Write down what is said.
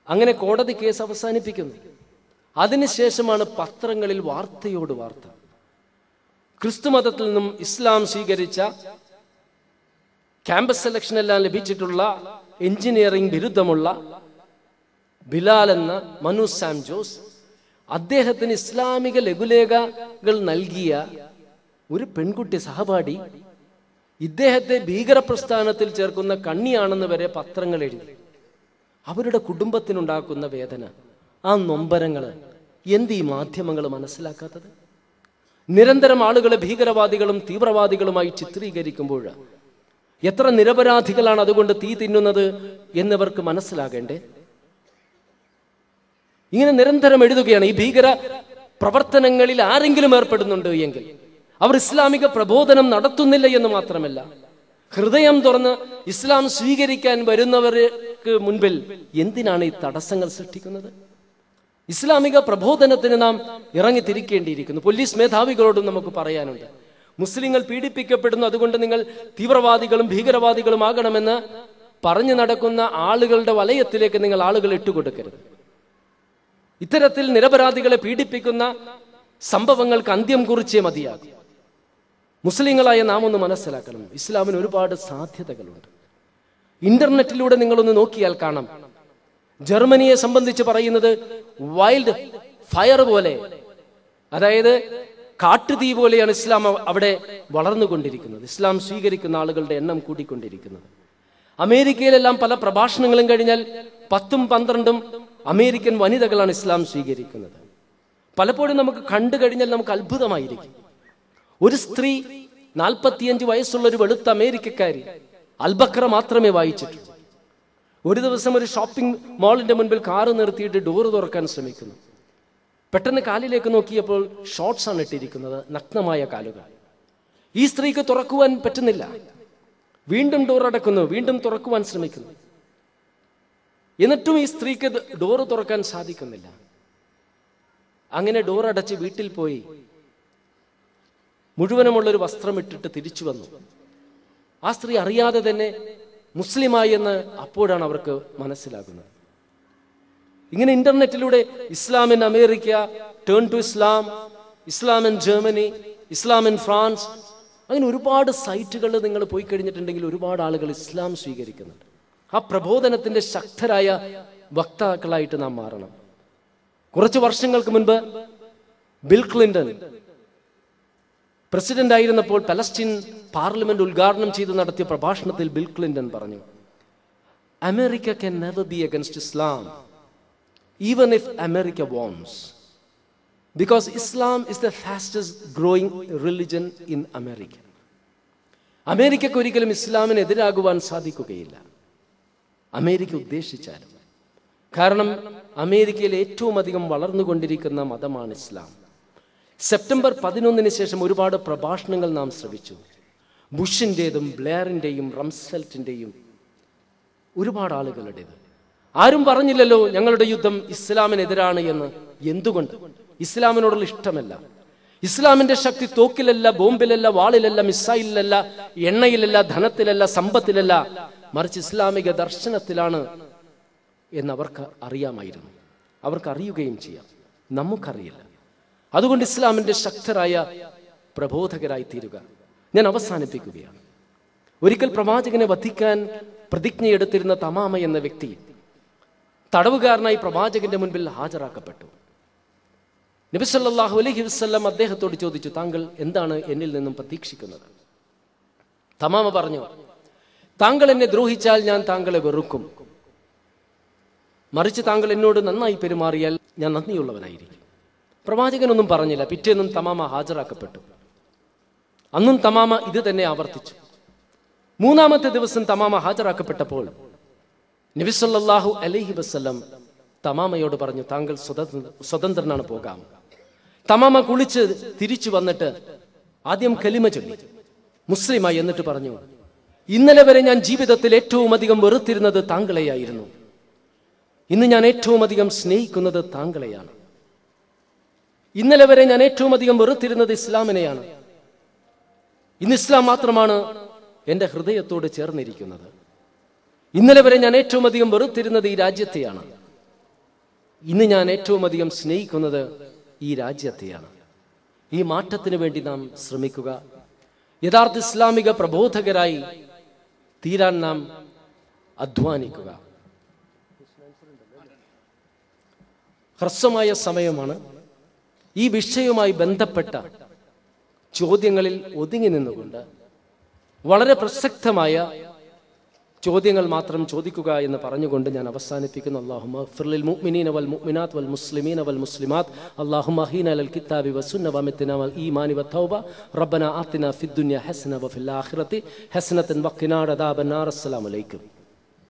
അങ്ങനെ കോടതി കേസ് അവസാനിപ്പിക്കുന്നു. അതിനുശേഷമാണ് പത്രങ്ങളിൽ വാർത്തയോട് വാർത്ത. ക്രിസ്തുമതത്തിൽ നിന്നും ഇസ്ലാം സ്വീകരിച്ച, ക്യാമ്പസ് സെലക്ഷൻ എല്ലാം ലഭിച്ചിട്ടുള്ള, എഞ്ചിനീയറിംഗ് ബിരുദമുള്ള ബിലാൽ എന്ന മനു സാം ജോസ്, അദ്ദേഹത്തിന് ഇസ്ലാമിക ലഘുലേഖകൾ നൽകിയ ഒരു പെൺകുട്ടി സഹപാഠി ഇദ്ദേഹത്തെ ഭീകരപ്രസ്ഥാനത്തിൽ ചേർക്കുന്ന കണ്ണിയാണെന്ന് വരെ പത്രങ്ങൾ എഴുതി. അവരുടെ കുടുംബത്തിനുണ്ടാക്കുന്ന വേദന, ആ നൊമ്പരങ്ങൾ എന്ത് ഈ മാധ്യമങ്ങൾ മനസ്സിലാക്കാത്തത്? നിരന്തരം ആളുകളെ ഭീകരവാദികളും തീവ്രവാദികളുമായി ചിത്രീകരിക്കുമ്പോൾ എത്ര നിരപരാധികളാണ് അതുകൊണ്ട് തീ തിന്നുന്നത് എന്നിവർക്ക് മനസ്സിലാകേണ്ടേ? ഇങ്ങനെ നിരന്തരം എഴുതുകയാണ്. ഈ ഭീകര പ്രവർത്തനങ്ങളിൽ ആരെങ്കിലും ഏർപ്പെടുന്നുണ്ട് എങ്കിൽ അവർ ഇസ്ലാമിക പ്രബോധനം നടത്തുന്നില്ല എന്ന് മാത്രമല്ല, ഹൃദയം തുറന്ന് ഇസ്ലാം സ്വീകരിക്കാൻ വരുന്നവർക്ക് മുൻപിൽ എന്തിനാണ് ഈ തടസ്സങ്ങൾ സൃഷ്ടിക്കുന്നത്? ഇസ്ലാമിക പ്രബോധനത്തിന് നാം ഇറങ്ങിത്തിരിക്കേണ്ടിയിരിക്കുന്നു. പോലീസ് മേധാവികളോടും നമുക്ക് പറയാനുണ്ട്, മുസ്ലിങ്ങൾ പീഡിപ്പിക്കപ്പെടുന്നു, അതുകൊണ്ട് നിങ്ങൾ തീവ്രവാദികളും ഭീകരവാദികളും ആകണമെന്ന് പറഞ്ഞു നടക്കുന്ന ആളുകളുടെ വലയത്തിലേക്ക് നിങ്ങൾ ആളുകളെ ഇട്ടുകൊടുക്കരുത്. ഇത്തരത്തിൽ നിരപരാധികളെ പീഡിപ്പിക്കുന്ന സംഭവങ്ങൾക്ക് അന്ത്യം കുറിച്ചേ മതിയാകും. മുസ്ലിങ്ങളായ നാം ഒന്ന് മനസ്സിലാക്കണം, ഇസ്ലാമിന് ഒരുപാട് സാധ്യതകളുണ്ട്. ഇന്റർനെറ്റിലൂടെ നിങ്ങളൊന്ന് നോക്കിയാൽ കാണാം, ജർമ്മനിയെ സംബന്ധിച്ച് പറയുന്നത് വൈൽഡ് ഫയർ പോലെ, അതായത് കാട്ടുതീ പോലെയാണ് ഇസ്ലാം അവിടെ വളർന്നുകൊണ്ടിരിക്കുന്നത്. ഇസ്ലാം സ്വീകരിക്കുന്ന ആളുകളുടെ എണ്ണം കൂടിക്കൊണ്ടിരിക്കുന്നത്. അമേരിക്കയിലെല്ലാം പല പ്രഭാഷണങ്ങളും കഴിഞ്ഞാൽ 10ഉം 12ഉം അമേരിക്കൻ വനിതകളാണ് ഇസ്ലാം സ്വീകരിക്കുന്നത്. പലപ്പോഴും നമുക്ക് കണ്ടു കഴിഞ്ഞാൽ നമുക്ക് അത്ഭുതമായിരിക്കും. ഒരു സ്ത്രീ 45 വയസ്സുള്ള ഒരു വെളുത്ത അമേരിക്കക്കാരി അൽബക്ര മാത്രമേ വായിച്ചിട്ടുള്ളൂ. ഒരു ദിവസം ഒരു ഷോപ്പിംഗ് മാളിന്റെ മുൻപിൽ കാറ് നിർത്തിയിട്ട് ഡോറ് തുറക്കാൻ ശ്രമിക്കുന്നു. പെട്ടെന്ന് കാലിലേക്ക് നോക്കിയപ്പോൾ ഷോർട്സ് ആണ് ഇട്ടിരിക്കുന്നത്, നഗ്നമായ കാലുകൾ. ഈ സ്ത്രീക്ക് തുറക്കുവാൻ പറ്റുന്നില്ല. വീണ്ടും ഡോർ അടക്കുന്നു, വീണ്ടും തുറക്കുവാൻ ശ്രമിക്കുന്നു. എന്നിട്ടും ഈ സ്ത്രീക്ക് ഡോറ് തുറക്കാൻ സാധിക്കുന്നില്ല. അങ്ങനെ ഡോർ അടച്ച് വീട്ടിൽ പോയി മുഴുവനുമുള്ളൊരു വസ്ത്രം ഇട്ടിട്ട് തിരിച്ചു വന്നു. ആ സ്ത്രീ അറിയാതെ തന്നെ മുസ്ലിമായി എന്ന് അപ്പോഴാണ് അവർക്ക് മനസ്സിലാകുന്നത്. ഇങ്ങനെ ഇന്റർനെറ്റിലൂടെ Islam in America, turn to Islam, Islam in Germany, Islam in France, അങ്ങനെ ഒരുപാട് സൈറ്റുകൾ നിങ്ങൾ പോയി കഴിഞ്ഞിട്ടുണ്ടെങ്കിൽ ഒരുപാട് ആളുകൾ ഇസ്ലാം സ്വീകരിക്കുന്നുണ്ട്. ആ പ്രബോധനത്തിന്റെ ശക്തരായ വക്താക്കളായിട്ട് നാം മാറണം. കുറച്ച് വർഷങ്ങൾക്ക് മുൻപ് ബിൽ ക്ലിന്റൺ പ്രസിഡന്റ് ആയിരുന്നപ്പോൾ പലസ്തീൻ പാർലമെന്റ് ഉദ്ഘാടനം ചെയ്ത് നടത്തിയ പ്രഭാഷണത്തിൽ ബിൽ ക്ലിന്റൺ പറഞ്ഞു, America can never be against Islam even if America wants, because Islam is the fastest growing religion in America. അമേരിക്കക്ക് ഒരിക്കലും ഇസ്ലാമിനെതിരാകുവാൻ സാധിക്കുകയില്ല, അമേരിക്ക ഉദ്ദേശിച്ചാലും. കാരണം അമേരിക്കയിൽ ഏറ്റവും അധികം വളർന്നുകൊണ്ടിരിക്കുന്ന മതമാണ് ഇസ്ലാം. സെപ്റ്റംബർ 11 ശേഷം ഒരുപാട് പ്രഭാഷണങ്ങൾ നാം ശ്രവിച്ചു. ബുഷിൻ്റെതും ബ്ലെയറിൻ്റെയും റംസ്ഫെൽറ്റിൻ്റെയും ഒരുപാട് ആളുകളുടേത്. ആരും പറഞ്ഞില്ലല്ലോ ഞങ്ങളുടെ യുദ്ധം ഇസ്ലാമിനെതിരാണ് എന്ന്. എന്തുകൊണ്ട്? ഇസ്ലാമിനോടുള്ള ഇഷ്ടമല്ല. ഇസ്ലാമിന്റെ ശക്തി തോക്കിലല്ല, ബോംബിലല്ല, വാളിലല്ല, മിസൈലിലല്ല, എണ്ണയിലല്ല, ധനത്തിലല്ല, സമ്പത്തിലല്ല, മറിച്ച് ഇസ്ലാമിക ദർശനത്തിലാണ് എന്നവർക്ക് അറിയാമായിരുന്നു. അവർക്ക് അറിയുകയും ചെയ്യാം, നമുക്കറിയില്ല. അതുകൊണ്ട് ഇസ്ലാമിന്റെ ശക്തരായ പ്രബോധകരായി തീരുക. ഞാൻ അവസാനിപ്പിക്കുകയാണ്. ഒരിക്കൽ പ്രവാചകനെ വധിക്കാൻ പ്രതിജ്ഞയെടുത്തിരുന്ന തമാമ എന്ന വ്യക്തി തടവുകാരനായി പ്രവാചകന്റെ മുൻപിൽ ഹാജരാക്കപ്പെട്ടു. നബി സല്ലല്ലാഹു അലൈഹി വസല്ലം അദ്ദേഹത്തോട് ചോദിച്ചു, താങ്കൾ എന്താണ് എന്നിൽ നിന്നും പ്രതീക്ഷിക്കുന്നത്? തമാമ പറഞ്ഞു, താങ്കൾ എന്നെ ദ്രോഹിച്ചാൽ ഞാൻ താങ്കളെ വെറുക്കും, മറിച്ച് താങ്കൾ എന്നോട് നന്നായി പെരുമാറിയാൽ ഞാൻ നന്ദിയുള്ളവനായിരിക്കും. പ്രവാചകനൊന്നും പറഞ്ഞില്ല. പിറ്റേന്നും തമാമ ഹാജരാക്കപ്പെട്ടു. അന്നും തമാമ ഇത് തന്നെ ആവർത്തിച്ചു. മൂന്നാമത്തെ ദിവസം തമാമ ഹാജരാക്കപ്പെട്ടപ്പോൾ നബി സല്ലല്ലാഹു അലൈഹി വസല്ലം തമാമയോട് പറഞ്ഞു, താങ്കൾ സ്വതന്ത്രനാണ്, പോകാം. തമാമ കുളിച്ച് തിരിച്ചു വന്നിട്ട് ആദ്യം കലിമ ചൊല്ലി, മുസ്ലിമായി. എന്നിട്ട് പറഞ്ഞു, ഇന്നലെ വരെ ഞാൻ ജീവിതത്തിൽ ഏറ്റവും അധികം വെറുത്തിരുന്നത് താങ്കളെയായിരുന്നു. ഇന്ന് ഞാൻ ഏറ്റവും അധികം സ്നേഹിക്കുന്നത് താങ്കളെയാണ്. ഇന്നലെ വരെ ഞാൻ ഏറ്റവും അധികം വെറുത്തിരുന്നത് ഇസ്ലാമിനെയാണ്. ഇന്ന് ഇസ്ലാം മാത്രമാണ് എൻ്റെ ഹൃദയത്തോട് ചേർന്നിരിക്കുന്നത്. ഇന്നലെ വരെ ഞാൻ ഏറ്റവും അധികം വെറുത്തിരുന്നത് ഈ രാജ്യത്തെയാണ്. ഇന്ന് ഞാൻ ഏറ്റവും അധികം സ്നേഹിക്കുന്നത് ഈ രാജ്യത്തെയാണ്. ഈ മാറ്റത്തിന് വേണ്ടി നാം ശ്രമിക്കുക. യഥാർത്ഥ ഇസ്ലാമിക പ്രബോധകരായി തീരാൻ നാം അധ്വാനിക്കുക. ഹ്രസ്വമായ സമയമാണ്. ഈ വിഷയവുമായി ബന്ധപ്പെട്ട ചോദ്യങ്ങളിൽ ഒതുങ്ങി നിന്നുകൊണ്ട് വളരെ പ്രസക്തമായ ചോദ്യങ്ങൾ മാത്രം ചോദിക്കുക എന്ന് പറഞ്ഞുകൊണ്ട് ഞാൻ അവസാനിപ്പിക്കുന്നു. അല്ലാഹുമ്മ ഗ്ഫിർ ലിൽ മുഅ്മിനീന വൽ മുഅ്മിനാത്ത് വൽ മുസ്ലിമീന വൽ മുസ്ലിമാത്ത് അല്ലാഹുമ്മ അഹീനാ അലൽ കിതാബി വസ്സുന്ന വഅമിത്നാ വൽ ഈമാനി വത്തൗബ റബ്ബനാ ആതിനാ ഫിദ് ദുനിയ ഹസന വഫിൽ ആഖിറതി ഹസനതൻ വഖിനാ അദാബന്നാർ. അസ്സലാമു അലൈക്കും.